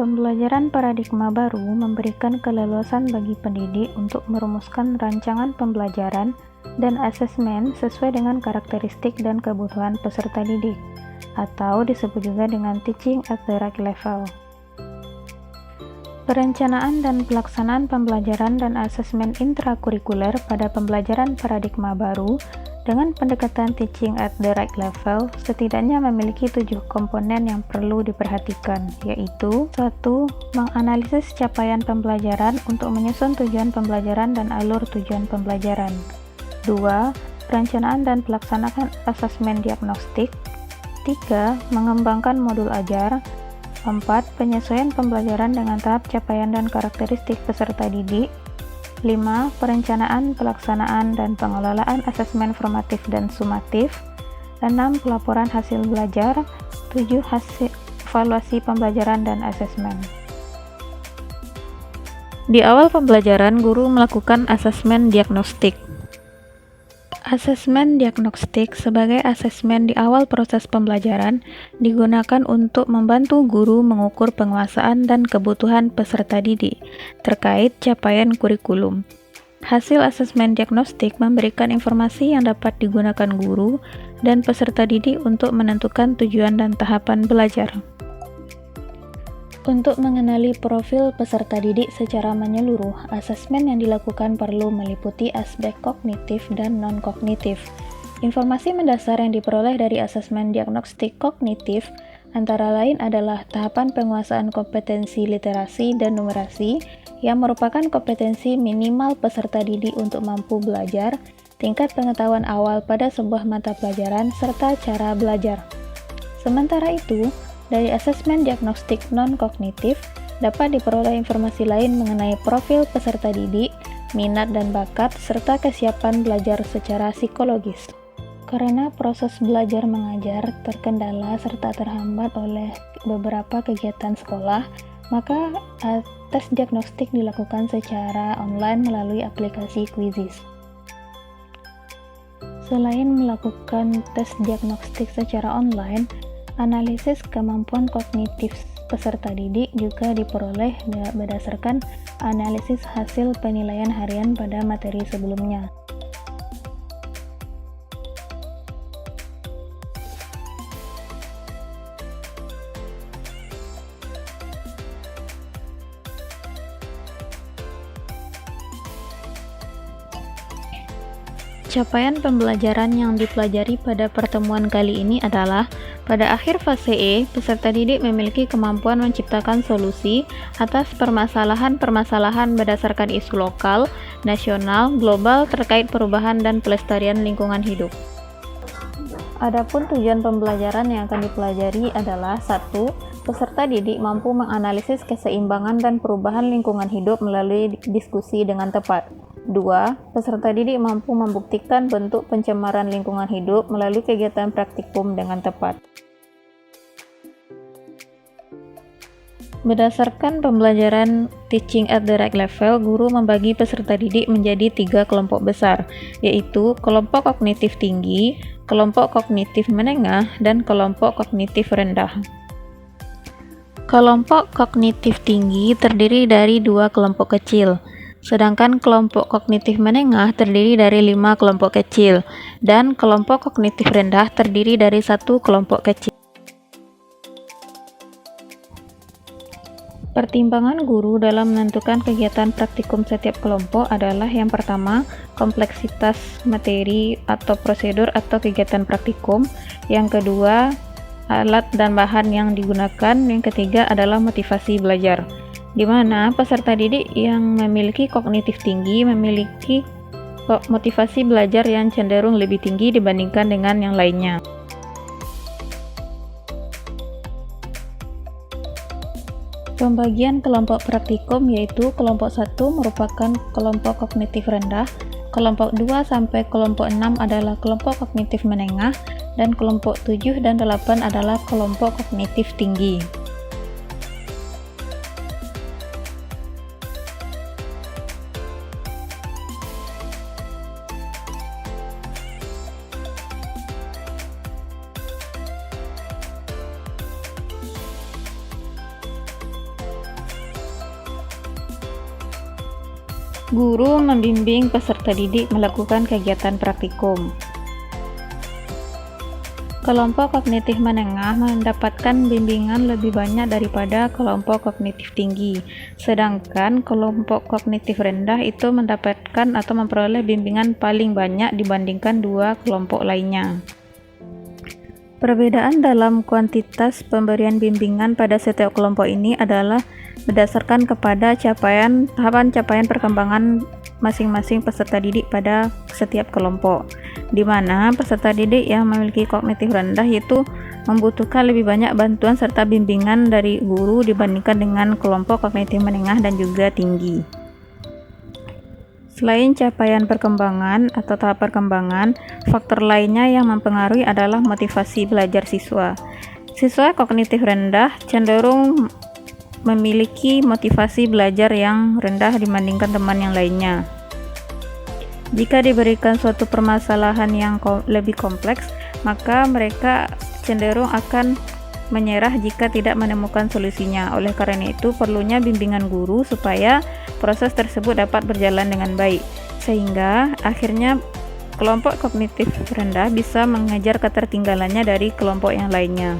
Pembelajaran paradigma baru memberikan keleluasan bagi pendidik untuk merumuskan rancangan pembelajaran dan asesmen sesuai dengan karakteristik dan kebutuhan peserta didik, atau disebut juga dengan teaching at the right level. Perencanaan dan pelaksanaan pembelajaran dan asesmen intrakurikuler pada pembelajaran paradigma baru dengan pendekatan teaching at the right level setidaknya memiliki 7 komponen yang perlu diperhatikan, yaitu 1. Menganalisis capaian pembelajaran untuk menyusun tujuan pembelajaran dan alur tujuan pembelajaran. 2. Perencanaan dan pelaksanaan asesmen diagnostik. 3. Mengembangkan modul ajar. 4. Penyesuaian pembelajaran dengan tahap capaian dan karakteristik peserta didik. 5. Perencanaan, pelaksanaan, dan pengelolaan asesmen formatif dan sumatif. 6. Pelaporan hasil belajar. 7. Hasil evaluasi pembelajaran dan asesmen. Di awal pembelajaran, guru melakukan asesmen diagnostik. Asesmen diagnostik sebagai asesmen di awal proses pembelajaran digunakan untuk membantu guru mengukur penguasaan dan kebutuhan peserta didik terkait capaian kurikulum. Hasil asesmen diagnostik memberikan informasi yang dapat digunakan guru dan peserta didik untuk menentukan tujuan dan tahapan belajar. Untuk mengenali profil peserta didik secara menyeluruh, asesmen yang dilakukan perlu meliputi aspek kognitif dan non-kognitif. Informasi mendasar yang diperoleh dari asesmen diagnostik kognitif antara lain adalah tahapan penguasaan kompetensi literasi dan numerasi yang merupakan kompetensi minimal peserta didik untuk mampu belajar, tingkat pengetahuan awal pada sebuah mata pelajaran, serta cara belajar. Sementara itu, dari asesmen diagnostik non-kognitif dapat diperoleh informasi lain mengenai profil peserta didik, minat dan bakat, serta kesiapan belajar secara psikologis. Karena proses belajar mengajar terkendala serta terhambat oleh beberapa kegiatan sekolah, maka tes diagnostik dilakukan secara online melalui aplikasi Quizizz. Selain melakukan tes diagnostik secara online, analisis kemampuan kognitif peserta didik juga diperoleh berdasarkan analisis hasil penilaian harian pada materi sebelumnya. Capaian pembelajaran yang dipelajari pada pertemuan kali ini adalah, pada akhir fase E, peserta didik memiliki kemampuan menciptakan solusi atas permasalahan-permasalahan berdasarkan isu lokal, nasional, global terkait perubahan dan pelestarian lingkungan hidup. Adapun tujuan pembelajaran yang akan dipelajari adalah 1. Peserta didik mampu menganalisis keseimbangan dan perubahan lingkungan hidup melalui diskusi dengan tepat. 2. Peserta didik mampu membuktikan bentuk pencemaran lingkungan hidup melalui kegiatan praktikum dengan tepat. Berdasarkan pembelajaran teaching at the right level, guru membagi peserta didik menjadi 3 kelompok besar, yaitu kelompok kognitif tinggi, kelompok kognitif menengah, dan kelompok kognitif rendah. Kelompok kognitif tinggi terdiri dari 2 kelompok kecil, sedangkan kelompok kognitif menengah terdiri dari 5 kelompok kecil, dan kelompok kognitif rendah terdiri dari 1 kelompok kecil. Pertimbangan guru dalam menentukan kegiatan praktikum setiap kelompok adalah yang pertama, kompleksitas materi atau prosedur atau kegiatan praktikum, yang kedua, alat dan bahan yang digunakan, yang ketiga adalah motivasi belajar, di mana peserta didik yang memiliki kognitif tinggi memiliki motivasi belajar yang cenderung lebih tinggi dibandingkan dengan yang lainnya. Pembagian kelompok praktikum yaitu kelompok 1 merupakan kelompok kognitif rendah, kelompok 2 sampai kelompok 6 adalah kelompok kognitif menengah, dan kelompok 7 dan 8 adalah kelompok kognitif tinggi. Guru membimbing peserta didik melakukan kegiatan praktikum. Kelompok kognitif menengah mendapatkan bimbingan lebih banyak daripada kelompok kognitif tinggi, sedangkan kelompok kognitif rendah itu mendapatkan atau memperoleh bimbingan paling banyak dibandingkan dua kelompok lainnya. Perbedaan dalam kuantitas pemberian bimbingan pada setiap kelompok ini adalah berdasarkan kepada tahapan capaian perkembangan masing-masing peserta didik pada setiap kelompok, di mana peserta didik yang memiliki kognitif rendah itu membutuhkan lebih banyak bantuan serta bimbingan dari guru dibandingkan dengan kelompok kognitif menengah dan juga tinggi. Selain capaian perkembangan atau tahap perkembangan, faktor lainnya yang mempengaruhi adalah motivasi belajar siswa. Siswa kognitif rendah cenderung memiliki motivasi belajar yang rendah dibandingkan teman yang lainnya. Jika diberikan suatu permasalahan yang lebih kompleks, maka mereka cenderung akan menyerah jika tidak menemukan solusinya. Oleh karena itu, perlunya bimbingan guru supaya proses tersebut dapat berjalan dengan baik, sehingga akhirnya kelompok kognitif rendah bisa mengejar ketertinggalannya dari kelompok yang lainnya.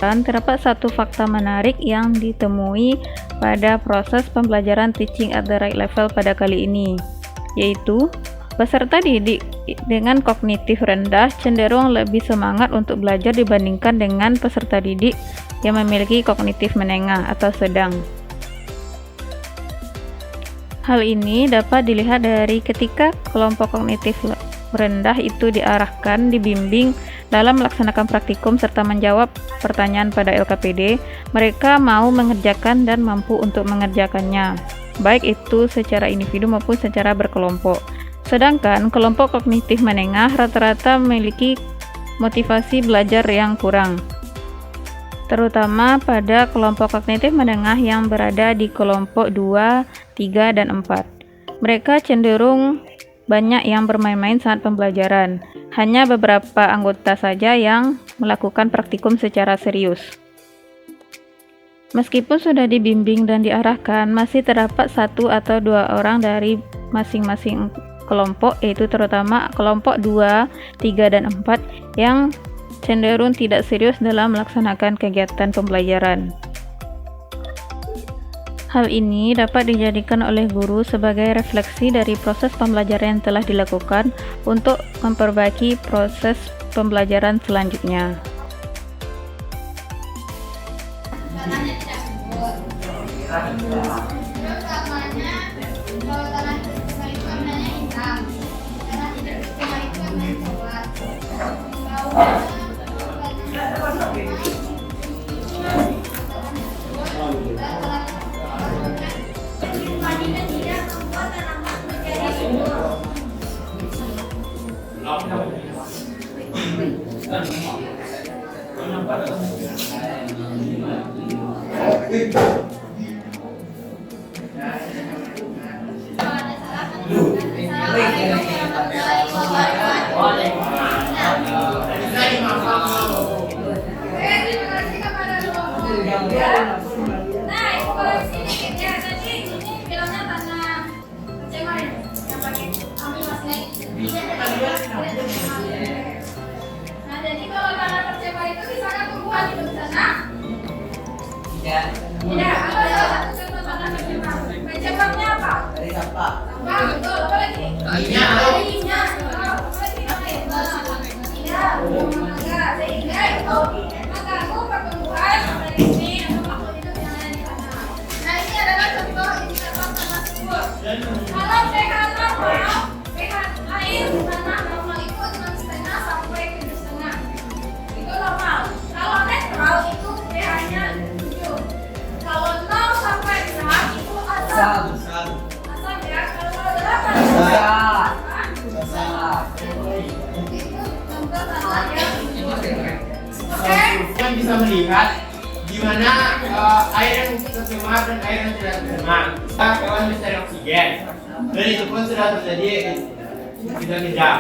Dan terdapat satu fakta menarik yang ditemui pada proses pembelajaran teaching at the right level pada kali ini, yaitu peserta didik dengan kognitif rendah cenderung lebih semangat untuk belajar dibandingkan dengan peserta didik yang memiliki kognitif menengah atau sedang. Hal ini dapat dilihat dari ketika kelompok kognitif rendah itu dibimbing dalam melaksanakan praktikum serta menjawab pertanyaan pada LKPD, mereka mau mengerjakan dan mampu untuk mengerjakannya, baik itu secara individu maupun secara berkelompok. Sedangkan kelompok kognitif menengah rata-rata memiliki motivasi belajar yang kurang, terutama pada kelompok kognitif menengah yang berada di kelompok 2, 3, dan 4. Mereka cenderung banyak yang bermain-main saat pembelajaran. Hanya beberapa anggota saja yang melakukan praktikum secara serius. Meskipun sudah dibimbing dan diarahkan, masih terdapat satu atau dua orang dari masing-masing kelompok, yaitu terutama kelompok 2, 3, dan 4 yang cenderung tidak serius dalam melaksanakan kegiatan pembelajaran. Hal ini dapat dijadikan oleh guru sebagai refleksi dari proses pembelajaran yang telah dilakukan untuk memperbaiki proses pembelajaran selanjutnya. Jadi kalau tanah percebal itu misalkan tumbuhan di sana? Tidak. Tidak. Apa salah satu contoh tanah percebal? Percebalnya apa? Dari sampah. Sampah, betul. Apa lagi? Kainnya. Kainnya. Apa lagi? Tidak. Kalau pH air di mana normal itu 6,5 sampai 7,5. Itu normal. Kalau netral itu pH-nya 7. Kalau 0 sampai 6 itu asam. Asam ya. Kalau 8 itu contoh tandanya. Oke. Kita bisa melihat di mana air yang tercemar dan air yang tidak tercemar. Kita hewan mencari oksigen, dan itu pun sudah terjadi tidak.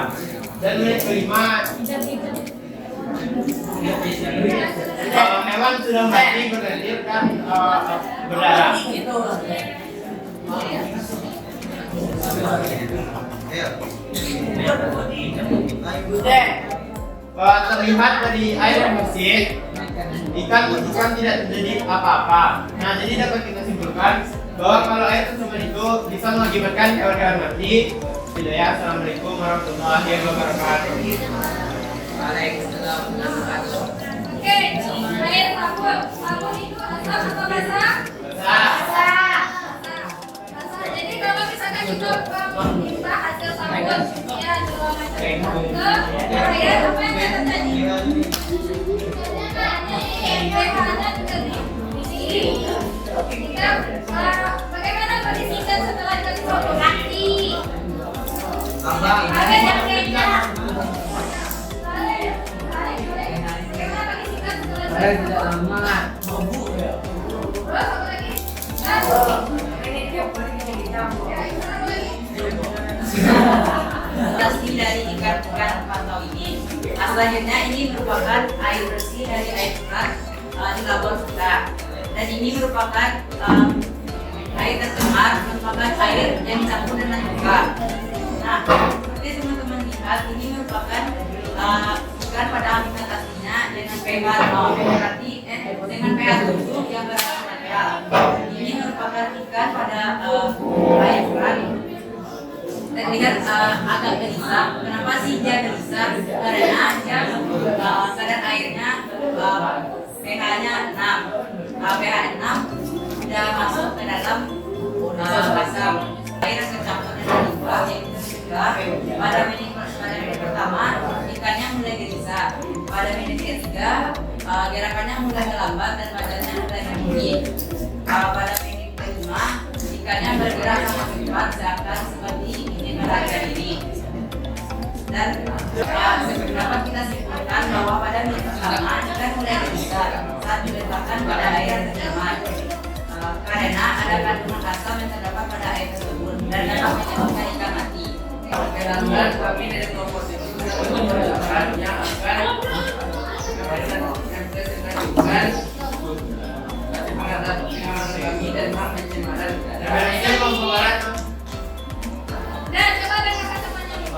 Dan menit kelima, hewan sudah mati berlendir dan berdarah. Terlihat dari air yang bersih, ikan tidak terjadi apa-apa. Nah, jadi dapat kita simpulkan bahwa kalau air tercemar itu bisa mengakibatkan hewan-hewan mati. Tidak ya. Assalamualaikum warahmatullahi wabarakatuh. Oke, air sabun. Sabun itu asam atau basa? Basa. Jadi kalau misalkan kita minta hasil sabun, ya dua macam itu, ya apa yang akan terjadi? pH-nya juga tinggi. Bagaimana kondisi ikan setelah kita sabun? Mati. Ada jaketnya. Bagaimana kondisi ikan setelah terus apa lagi? Asli dari ikan pantau ini. Selanjutnya ini merupakan air bersih dari air keran di labor kita. Dan ini merupakan air tercemar, merupakan air yang dicampur dengan juga. Nah, seperti teman-teman lihat, ini merupakan ikan pada habitat aslinya dengan pH 0, berarti dengan pH 7 yang berasal netral. Ini merupakan ikan pada air keran. Terlihat agak gelisah. Kenapa sih dia gelisah? Karena dia kadar airnya pH-nya 6. pH 6 sudah masuk ke dalam asam. Air tercampur dengan limbah yang juga pada menit pertama ikannya mulai gelisah. Pada menit ketiga gerakannya mulai melambat dan badannya mulai membunyi. Pada menit kelima ikannya bergerak sangat cepat seakan seperti ingin melarikan diri. Dan dapat kita simpulkan bahwa pada menit pertama ikan mulai gelisah saat diletakkan pada air yang tercemar karena ada kandungan asam yang terdapat pada air tersebut dan dapat menyebabkan ikan mati. Dan kami dari kelompok itu menjelaskan yang akan Dan coba dengarkan semuanya.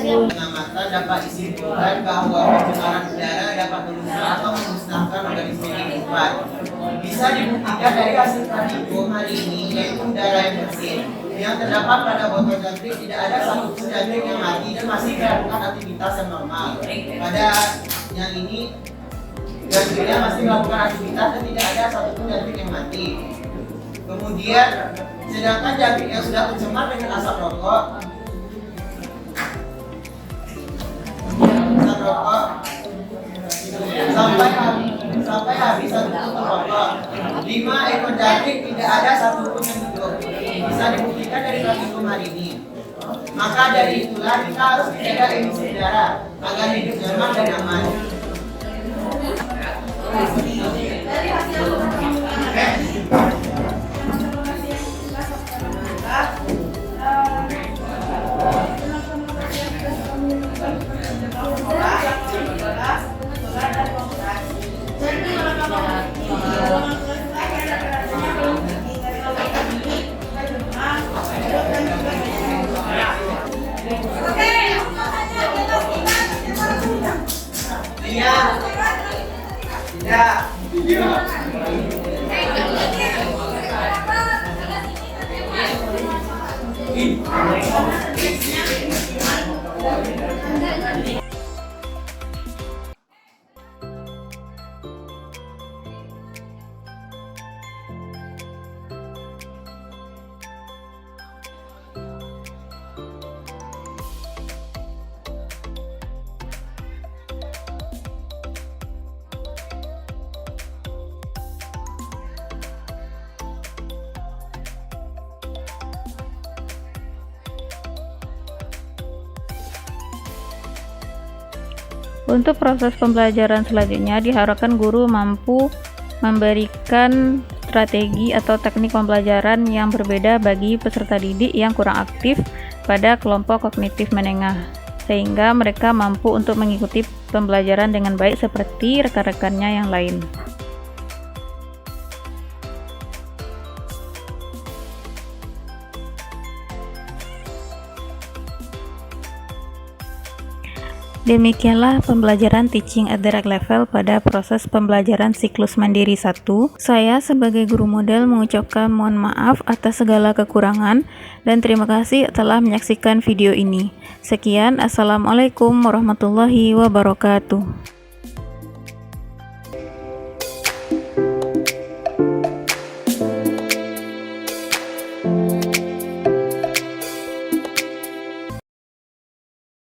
Pengamatan dapat disimpulkan bahwa pencemaran udara dapat merusak atau memusnahkan organisme hidup. Bisa dibuktikan dari hasil praktikum hari ini, yaitu udara yang bersih. Yang terdapat pada botol jangkrik tidak ada satupun jangkrik yang mati dan masih melakukan aktivitas yang normal. Pada yang ini, jangkriknya masih melakukan aktivitas dan tidak ada satupun jangkrik yang mati. Kemudian, sedangkan jangkrik yang sudah tercemar dengan asap rokok sampai habis satu tutup rokok. 5 ekor jangkrik tidak ada satupun yang hidup. Bisa dibuktikan dari praktikum hari ini. Maka dari itulah kita harus menjaga emisi udara agar hidup nyaman dan aman. Dari hasil Untuk proses pembelajaran selanjutnya diharapkan guru mampu memberikan strategi atau teknik pembelajaran yang berbeda bagi peserta didik yang kurang aktif pada kelompok kognitif menengah, sehingga mereka mampu untuk mengikuti pembelajaran dengan baik seperti rekan-rekannya yang lain. Demikianlah pembelajaran teaching at direct level pada proses pembelajaran siklus mandiri 1. Saya sebagai guru model mengucapkan mohon maaf atas segala kekurangan dan terima kasih telah menyaksikan video ini. Sekian, Assalamualaikum warahmatullahi wabarakatuh.